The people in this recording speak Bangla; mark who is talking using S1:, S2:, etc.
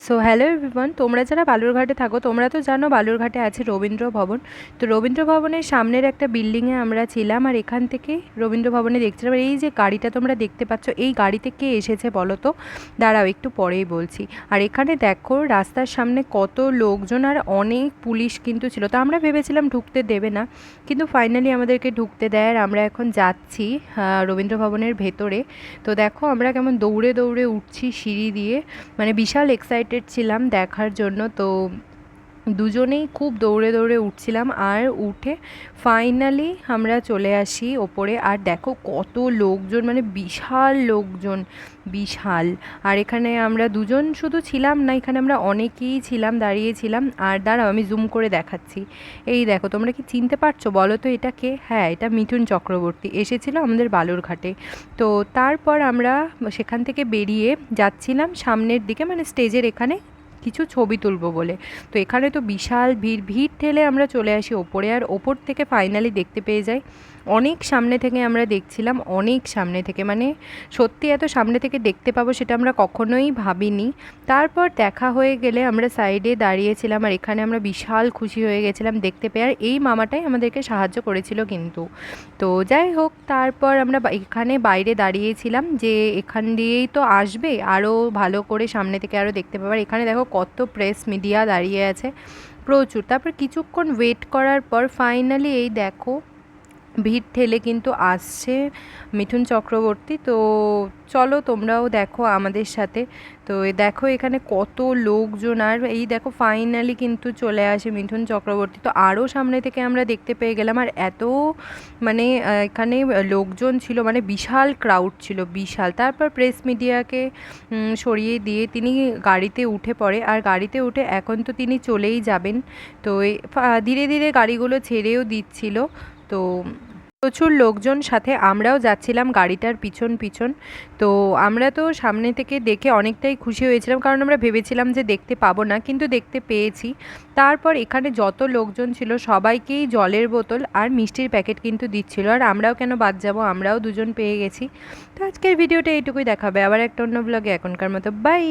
S1: সো হ্যালো এভরিওয়ান, তোমরা যারা বালুরঘাটে থাকো তোমরা তো জানো বালুরঘাটে আছে রবীন্দ্র ভবন। তো রবীন্দ্র ভবনের সামনের একটা বিল্ডিংয়ে আমরা ছিলাম, আর এখান থেকে রবীন্দ্র ভবনে দেখছিলাম। আর এই যে গাড়িটা তোমরা দেখতে পাচ্ছ, এই গাড়িতে কে এসেছে বলো তো? দাঁড়াও, একটু পরেই বলছি। আর এখানে দেখো রাস্তার সামনে কত লোকজন আর অনেক পুলিশ কিন্তু ছিল। তো আমরা ভেবেছিলাম ঢুকতে দেবে না, কিন্তু ফাইনালি আমাদেরকে ঢুকতে দেয়। আর আমরা এখন যাচ্ছি রবীন্দ্র ভবনের ভেতরে। তো দেখো আমরা কেমন দৌড়ে দৌড়ে উঠছি সিঁড়ি দিয়ে, মানে বিশাল এক্সাইটেড ছিলাম দেখার জন্য। তো দুজনেই খুব দৌড়ে দৌড়ে উঠছিলাম, আর উঠে ফাইনালি আমরা চলে আসি ওপরে। আর দেখো কত লোকজন, মানে বিশাল লোকজন, বিশাল। আর এখানে আমরা দুজন শুধু ছিলাম না, এখানে আমরা অনেকেই ছিলাম, দাঁড়িয়েছিলাম। আর দাঁড়াও আমি জুম করে দেখাচ্ছি। এই দেখো, তোমরা কি চিনতে পারছো বলো তো এটা কে? হ্যাঁ, এটা মিঠুন চক্রবর্তী এসেছিল আমাদের বালুরঘাটে। তো তারপর আমরা সেখান থেকে বেরিয়ে যাচ্ছিলাম সামনের দিকে, মানে স্টেজের এখানে কিছু ছবি তুলবো বলে। তো এখানে তো বিশাল ভিড়, ভিড় ঠেলে আমরা চলে আসি ওপরে। আর ওপর থেকে ফাইনালি দেখতে পেয়ে যাই। অনেক সামনে থেকে আমরা দেখছিলাম, অনেক সামনে থেকে, মানে সত্যি এত সামনে থেকে দেখতে পাবো সেটা আমরা কখনোই ভাবিনি। তারপর দেখা হয়ে গেলে আমরা সাইডে দাঁড়িয়েছিলাম, আর এখানে আমরা বিশাল খুশি হয়ে গেছিলাম দেখতে পেয়ে। আর এই মামাটাই আমাদেরকে সাহায্য করেছিল কিন্তু। তো যাই হোক, তারপর আমরা এখানে বাইরে দাঁড়িয়েছিলাম যে এখান দিয়েই তো আসবে, আরও ভালো করে সামনে থেকে আরও দেখতে পাবার। এখানে দেখো কত প্রেস মিডিয়া দাঁড়িয়ে আছে, প্রচুর। তারপর কিছুক্ষণ ওয়েট করার পর ফাইনালি এই দেখো ভিড় ঠেলে কিন্তু আসছে মিঠুন চক্রবর্তী। তো চলো তোমরাও দেখো আমাদের সাথে। তো দেখো এখানে কত লোকজন, আর এই দেখো ফাইনালি কিন্তু চলে আসে মিঠুন চক্রবর্তী। তো আরও সামনে থেকে আমরা দেখতে পেয়ে গেলাম, আর এত মানে এখানে লোকজন ছিল, মানে বিশাল ক্রাউড ছিল, বিশাল। তারপর প্রেস মিডিয়াকে সরিয়ে দিয়ে তিনি গাড়িতে উঠে পড়ে, আর গাড়িতে উঠে এখন তো তিনি চলেই যাবেন। তো ধীরে ধীরে গাড়িগুলো ছেড়েও দিচ্ছিল। তো প্রচুর লোকজন, সাথে আমরাও যাচ্ছিলাম গাড়িটার পিছন পিছন। তো আমরা তো সামনে থেকে দেখে অনেকটাই খুশি হয়েছিলাম, কারণ আমরা ভেবেছিলাম যে দেখতে পাবো না, কিন্তু দেখতে পেয়েছি। তারপর এখানে যত লোকজন ছিল সবাইকেই জলের বোতল আর মিষ্টির প্যাকেট কিন্তু দিচ্ছিল, আর আমরাও কেন বাদ যাবো, আমরাও দুজন পেয়ে গেছি। তো আজকের ভিডিওটা এইটুকুই, দেখাবে আবার একটা অন্য ব্লগে। এখনকার মতো বাই।